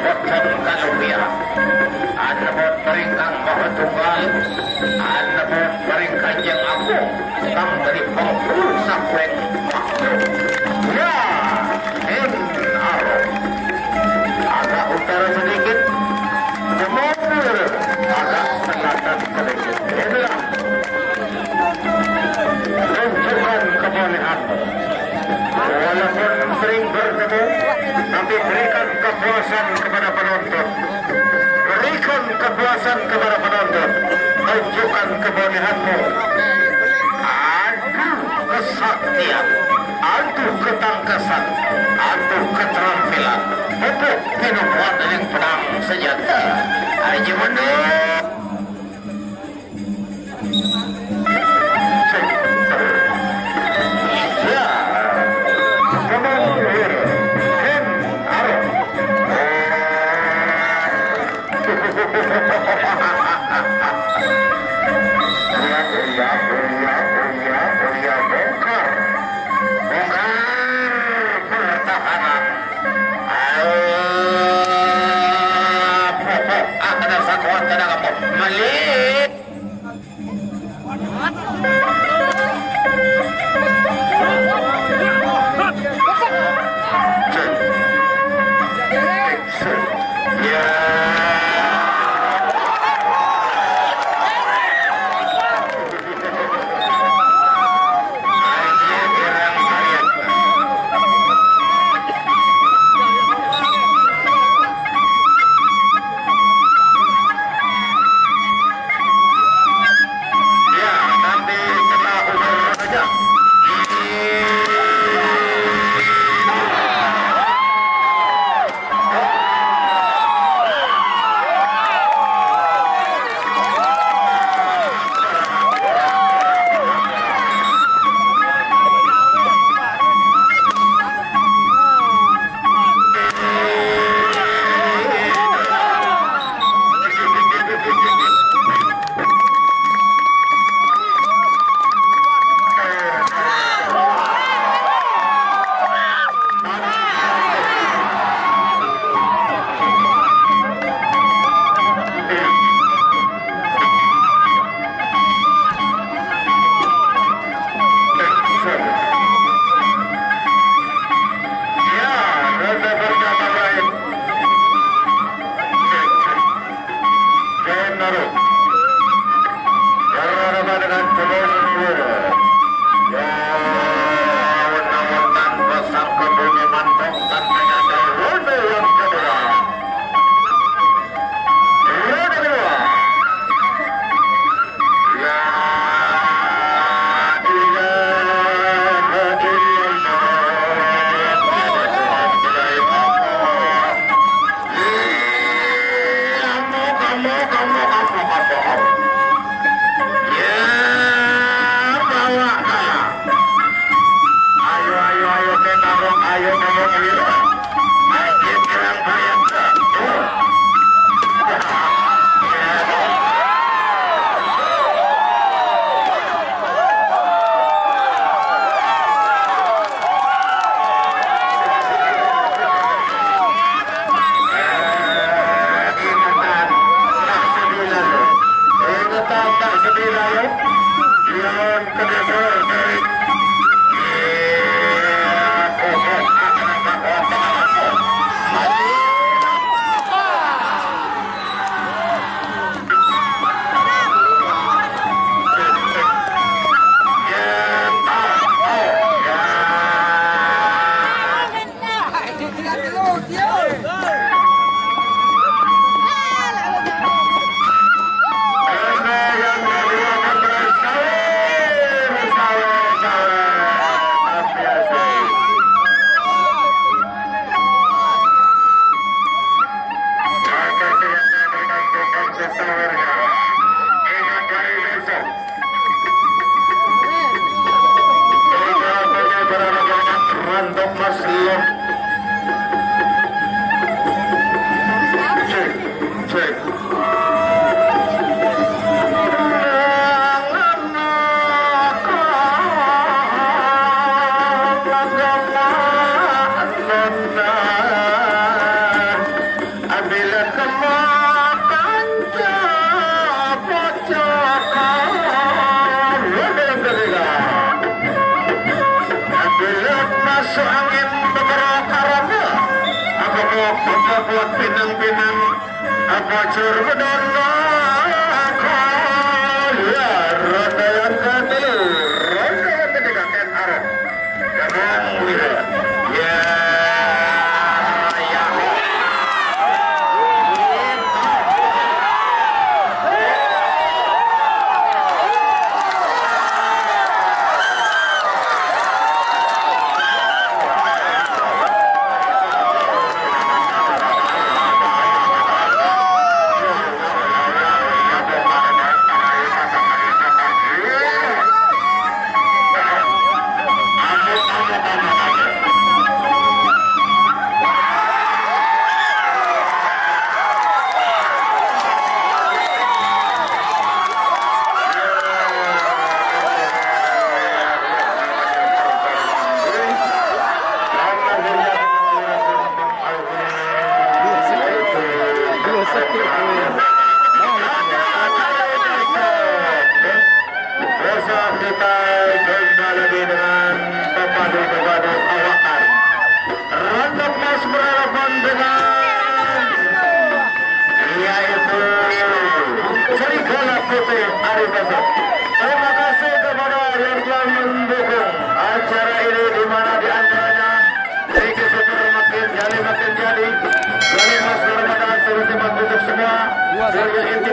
boten kaluya. Anabot peringkang Maha Tunggal, anabot pering Kanjeng Agung, sang dari Bengkulu Sakweng Makhluk. Ya, Arok. Agak utara sedikit, kemudian agak selatan sedikit. Inilah tunjukkan kebolehanmu. Walaupun sering bertemu, tapi berikan kepuasan kepada penonton. Berikan kepuasan kepada penonton. Tunjukkan kebolehanmu. Adu kesaktian, adu ketangkasan, adu keterampilan. Pupuk minuman yang pedang senjata. Haji Mendung. Malik. Nanti buat pinang-pinang apa curbedono ya roda yang ketiga kan arah gabung ya terima kasih kepada yang telah mendukung acara ini, di mana diantaranya Riki Super makin jadi, Gali Mas Nurmada, seluruh untuk semua, seluruh inti